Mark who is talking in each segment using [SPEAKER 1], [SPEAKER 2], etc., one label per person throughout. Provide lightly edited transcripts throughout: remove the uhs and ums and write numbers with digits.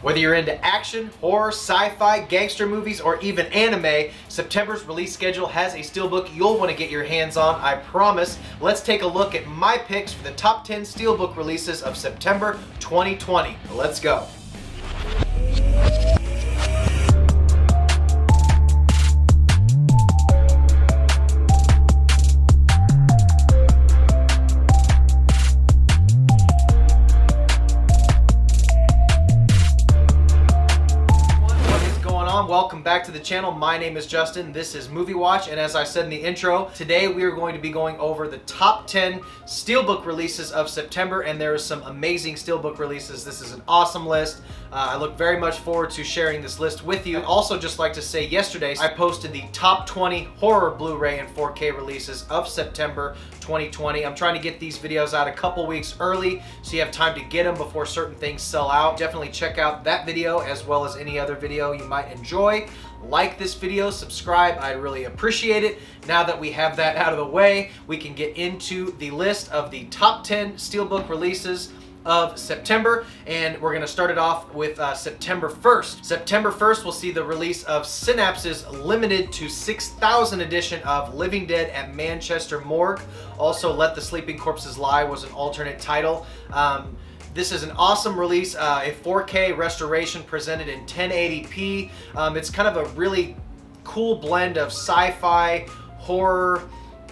[SPEAKER 1] Whether you're into action, horror, sci-fi, gangster movies, or even anime, September's release schedule has a Steelbook you'll want to get your hands on, I promise. Let's take a look at my picks for the top 10 Steelbook releases of September 2020. Let's go. Welcome back to the channel. My name is Justin. This is Movie Watch, and as I said in the intro, today we are going to be going over the top 10 Steelbook releases of September, and there are some amazing Steelbook releases. This is an awesome list. I look very much forward to sharing this list with you. I'd also just like to say yesterday I posted the top 20 horror Blu-ray and 4K releases of September 2020. I'm trying to get these videos out a couple weeks early so you have time to get them before certain things sell out. Definitely check out that video as well as any other video you might enjoy. Like this video, subscribe, I'd really appreciate it. Now that we have that out of the way, we can get into the list of the top 10 Steelbook releases of September, and we're going to start it off with September 1st. September 1st will see the release of Synapse's limited to 6,000 edition of Living Dead at Manchester Morgue. Also, Let the Sleeping Corpses Lie was an alternate title. This is an awesome release, a 4K restoration presented in 1080p. It's kind of a really cool blend of sci-fi, horror,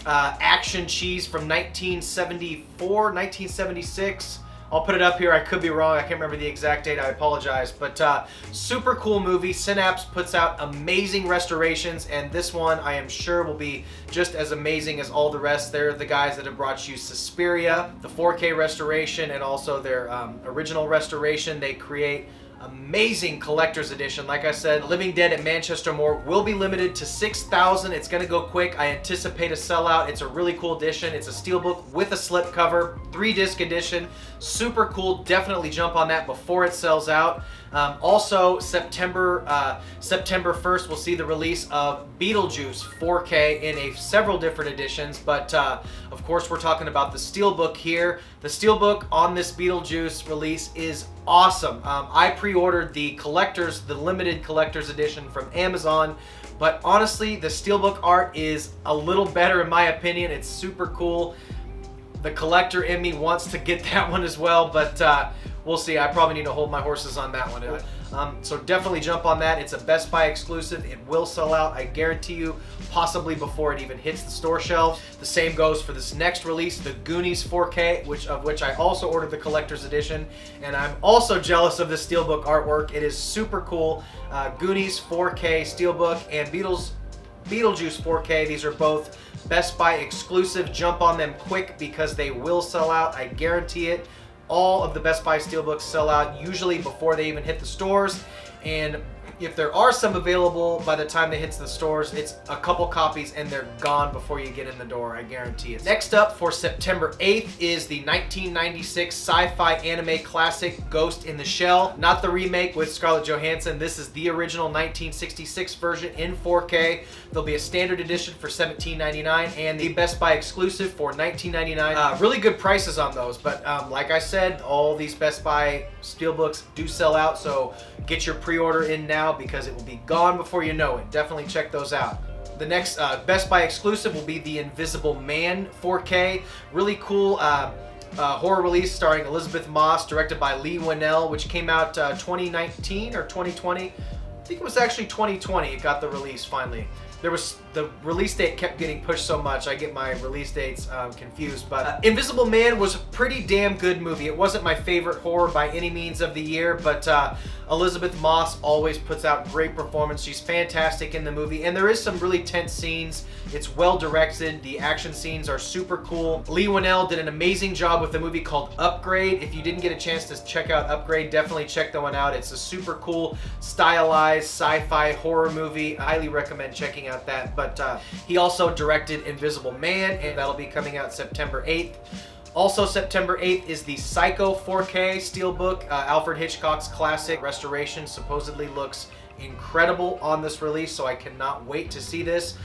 [SPEAKER 1] action cheese from 1974, 1976. I'll put it up here. I could be wrong. I can't remember the exact date. I apologize. But super cool movie. Synapse puts out amazing restorations, and this one I am sure will be just as amazing as all the rest. They're the guys that have brought you Suspiria, the 4K restoration, and also their original restoration. They create amazing collector's edition. Like I said, Living Dead at Manchester Morgue will be limited to 6,000. It's going to go quick. I anticipate a sellout. It's a really cool edition. It's a Steelbook with a slipcover, 3-disc edition. Super cool. Definitely jump on that before it sells out. Also, September 1st, we'll see the release of Beetlejuice 4K in several different editions, but of course we're talking about the Steelbook here. The Steelbook on this Beetlejuice release is awesome. I pre-ordered the limited collector's edition from Amazon, but honestly, the Steelbook art is a little better in my opinion. It's super cool. The collector in me wants to get that one as well, but we'll see. I probably need to hold my horses on that one. So definitely jump on that. It's a Best Buy exclusive. It will sell out, I guarantee you, possibly before it even hits the store shelves. The same goes for this next release, the Goonies 4K, of which I also ordered the collector's edition, and I'm also jealous of the Steelbook artwork. It is super cool. Goonies 4K Steelbook and Beetlejuice 4K. These are both Best Buy exclusive. Jump on them quick because they will sell out. I guarantee it. All of the Best Buy Steelbooks sell out usually before they even hit the stores, and if there are some available by the time they hit the stores, it's a couple copies and they're gone before you get in the door, I guarantee it. Next up for September 8th is the 1996 sci-fi anime classic Ghost in the Shell. Not the remake with Scarlett Johansson. This is the original 1966 version in 4K. There'll be a standard edition for $17.99 and the Best Buy exclusive for $19.99. Really good prices on those, but like I said, all these Best Buy Steelbooks do sell out, so get your pre-order in now because it will be gone before you know it. Definitely check those out. The next Best Buy exclusive will be the Invisible Man 4K. Really cool horror release starring Elizabeth Moss, directed by Lee Winnell, which came out 2019 or 2020. I think it was actually 2020 it got the release finally. The release date kept getting pushed so much, I get my release dates confused, but Invisible Man was a pretty damn good movie. It wasn't my favorite horror by any means of the year, but Elizabeth Moss always puts out great performance. She's fantastic in the movie, and there is some really tense scenes. It's well directed. The action scenes are super cool. Lee Winnell did an amazing job with a movie called Upgrade. If you didn't get a chance to check out Upgrade, definitely check that one out. It's a super cool, stylized sci-fi horror movie. I highly recommend checking out that. But he also directed Invisible Man, and that'll be coming out September 8th. Also September 8th is the Psycho 4K Steelbook. Alfred Hitchcock's classic restoration supposedly looks incredible on this release, so I cannot wait to see this.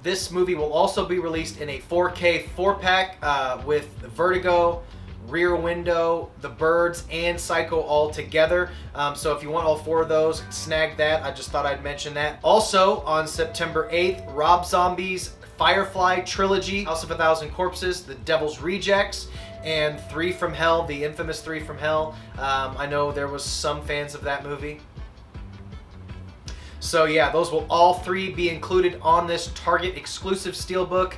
[SPEAKER 1] This movie will also be released in a 4K 4-pack with Vertigo, Rear Window, The Birds, and Psycho all together. So if you want all 4 of those, snag that. I just thought I'd mention that. Also, on September 8th, Rob Zombie's Firefly trilogy, House of a Thousand Corpses, The Devil's Rejects, and 3 from Hell, the infamous 3 from Hell. I know there was some fans of that movie. So yeah, those will all 3 be included on this Target exclusive Steelbook.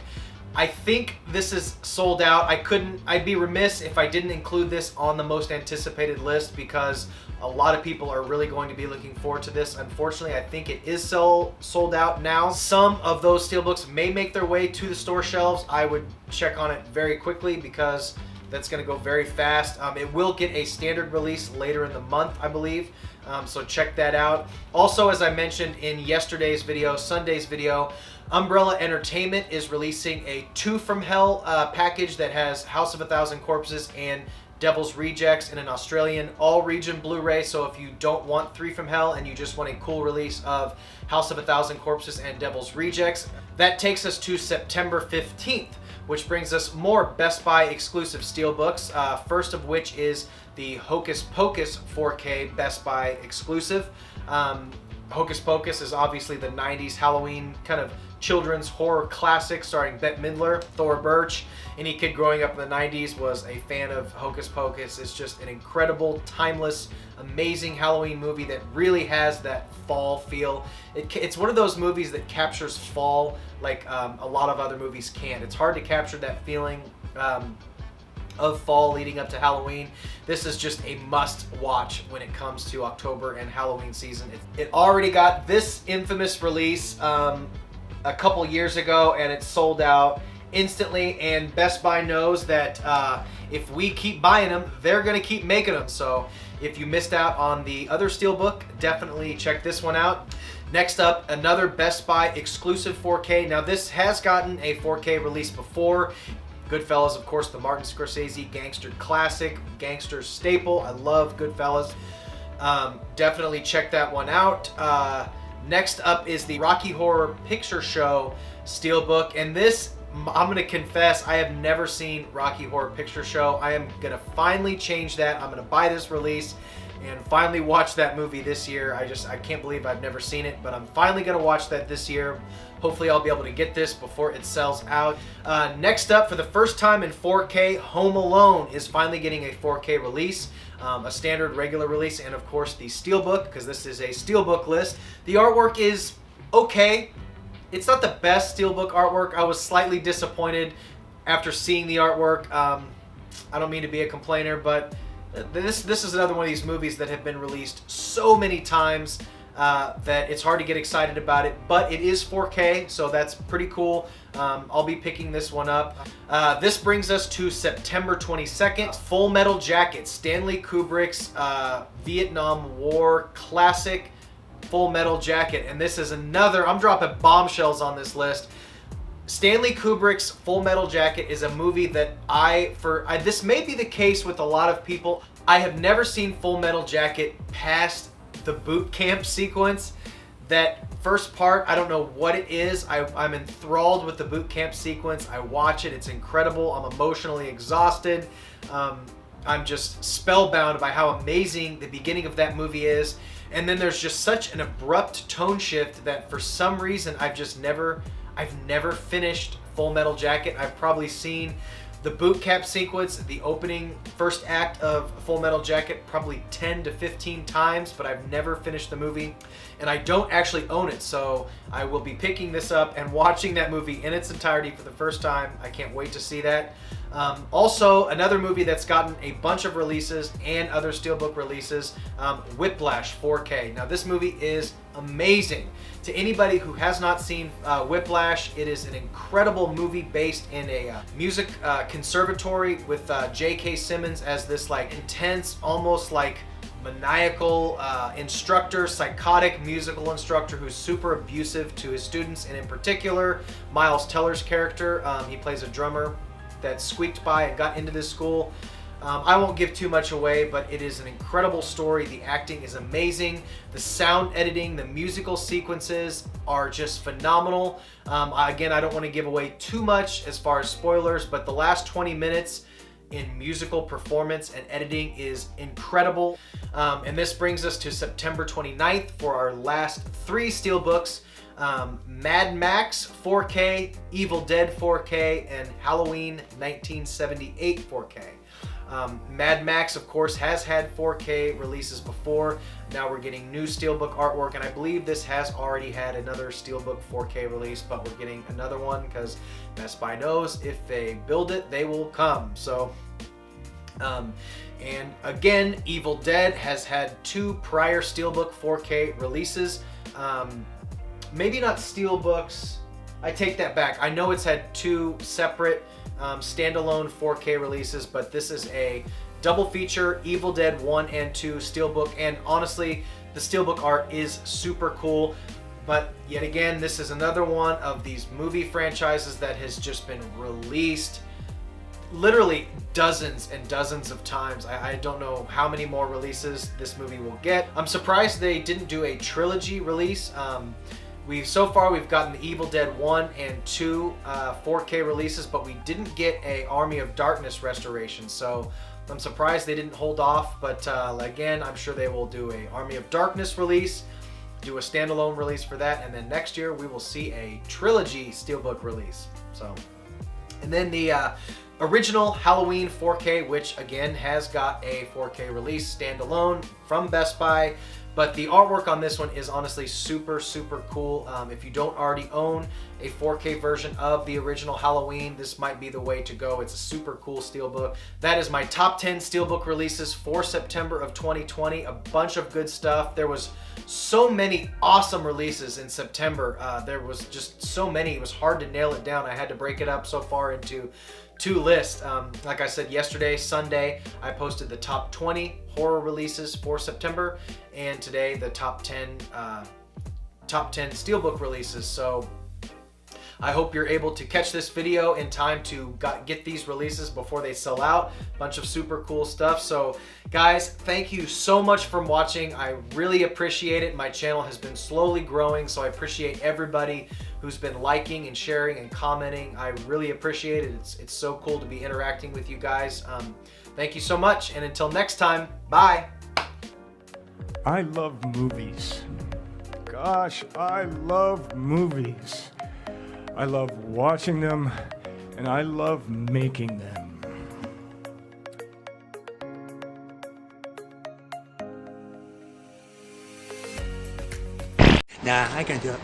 [SPEAKER 1] I think this is sold out. I'd be remiss if I didn't include this on the most anticipated list because a lot of people are really going to be looking forward to this. Unfortunately, I think it is sold out now. Some of those Steelbooks may make their way to the store shelves. I would check on it very quickly because that's going to go very fast. It will get a standard release later in the month, I believe. So check that out. Also, as I mentioned in yesterday's video, Sunday's video, Umbrella Entertainment is releasing a 2 from Hell package that has House of a Thousand Corpses and Devil's Rejects in an Australian all-region Blu-ray. So if you don't want 3 from Hell and you just want a cool release of House of a Thousand Corpses and Devil's Rejects, that takes us to September 15th, which brings us more Best Buy exclusive Steelbooks. First of which is the Hocus Pocus 4K Best Buy exclusive. Hocus Pocus is obviously the 90s Halloween kind of children's horror classic starring Bette Midler, Thora Birch. Any kid growing up in the 90s was a fan of Hocus Pocus. It's just an incredible, timeless, amazing Halloween movie that really has that fall feel. It's one of those movies that captures fall like a lot of other movies can't. It's hard to capture that feeling of fall leading up to Halloween. This is just a must watch when it comes to October and Halloween season. It already got this infamous release a couple years ago and it sold out instantly, and Best Buy knows that if we keep buying them, they're gonna keep making them. So if you missed out on the other Steelbook, definitely check this one out. Next up, another Best Buy exclusive 4K. Now this has gotten a 4K release before. Goodfellas, of course, the Martin Scorsese gangster classic, gangster staple. I love Goodfellas. Definitely check that one out. Next up is the Rocky Horror Picture Show Steelbook, and this, I'm going to confess, I have never seen Rocky Horror Picture Show. I am going to finally change that. I'm going to buy this release and finally watch that movie this year. I can't believe I've never seen it, but I'm finally going to watch that this year. Hopefully I'll be able to get this before it sells out. Next up, for the first time in 4K, Home Alone is finally getting a 4K release. A standard regular release, and of course the Steelbook, because this is a Steelbook list. The artwork is okay. It's not the best Steelbook artwork. I was slightly disappointed after seeing the artwork. I don't mean to be a complainer, but this is another one of these movies that have been released so many times that it's hard to get excited about it, but it is 4K, so that's pretty cool. I'll be picking this one up. This brings us to September 22nd. Full Metal Jacket, Stanley Kubrick's Vietnam War classic Full Metal Jacket. And this is another, I'm dropping bombshells on this list. Stanley Kubrick's Full Metal Jacket is a movie that this may be the case with a lot of people. I have never seen Full Metal Jacket past the boot camp sequence. That first part, I don't know what it is. I'm enthralled with the boot camp sequence. I watch it, it's incredible. I'm emotionally exhausted. I'm just spellbound by how amazing the beginning of that movie is. And then there's just such an abrupt tone shift that for some reason I've never finished Full Metal Jacket. I've probably seen the boot camp sequence, the opening first act of Full Metal Jacket, probably 10 to 15 times, but I've never finished the movie. And I don't actually own it, so I will be picking this up and watching that movie in its entirety for the first time. I can't wait to see that. Also, another movie that's gotten a bunch of releases and other Steelbook releases, Whiplash 4K. Now this movie is amazing. To anybody who has not seen Whiplash, it is an incredible movie based in a music conservatory with J.K. Simmons as this like intense, almost like maniacal instructor, psychotic musical instructor who's super abusive to his students, and in particular, Miles Teller's character. He plays a drummer that squeaked by and got into this school. I won't give too much away, but it is an incredible story. The acting is amazing. The sound editing, the musical sequences are just phenomenal. Again, I don't want to give away too much as far as spoilers, but the last 20 minutes in musical performance and editing is incredible. And this brings us to September 29th for our last 3 Steelbooks. Mad Max 4K, Evil Dead 4K, and Halloween 1978 4K. Mad Max, of course, has had 4K releases before. Now we're getting new Steelbook artwork, and I believe this has already had another Steelbook 4K release, but we're getting another one because Best Buy knows if they build it, they will come. So, and again, Evil Dead has had 2 prior Steelbook 4K releases. Maybe not Steelbooks. I take that back. I know it's had 2 separate standalone 4K releases, but this is a double feature, Evil Dead 1 and 2 Steelbook, and honestly, the Steelbook art is super cool. But yet again, this is another one of these movie franchises that has just been released literally dozens and dozens of times. I don't know how many more releases this movie will get. I'm surprised they didn't do a trilogy release. So far we've gotten the Evil Dead 1 and 2 4K releases, but we didn't get a Army of Darkness restoration. So I'm surprised they didn't hold off, but again, I'm sure they will do a Army of Darkness release, do a standalone release for that, and then next year we will see a trilogy Steelbook release. So, and then the original Halloween 4K, which again has got a 4K release standalone from Best Buy. But the artwork on this one is honestly super, super cool. If you don't already own a 4K version of the original Halloween, this might be the way to go. It's a super cool Steelbook. That is my top 10 Steelbook releases for September of 2020. A bunch of good stuff. There was so many awesome releases in September. There was just so many. It was hard to nail it down. I had to break it up so far into 2 lists. Like I said yesterday, Sunday, I posted the top 20 horror releases for September, and today the top 10 Steelbook releases. So I hope you're able to catch this video in time to get these releases before they sell out. Bunch of super cool stuff. So guys, thank you so much for watching. I really appreciate it. My channel has been slowly growing, so I appreciate everybody who's been liking and sharing and commenting. I really appreciate it. It's so cool to be interacting with you guys. Thank you so much, and until next time, bye.
[SPEAKER 2] I love movies. Gosh, I love movies. I love watching them, and I love making them.
[SPEAKER 3] Nah, I can't do it.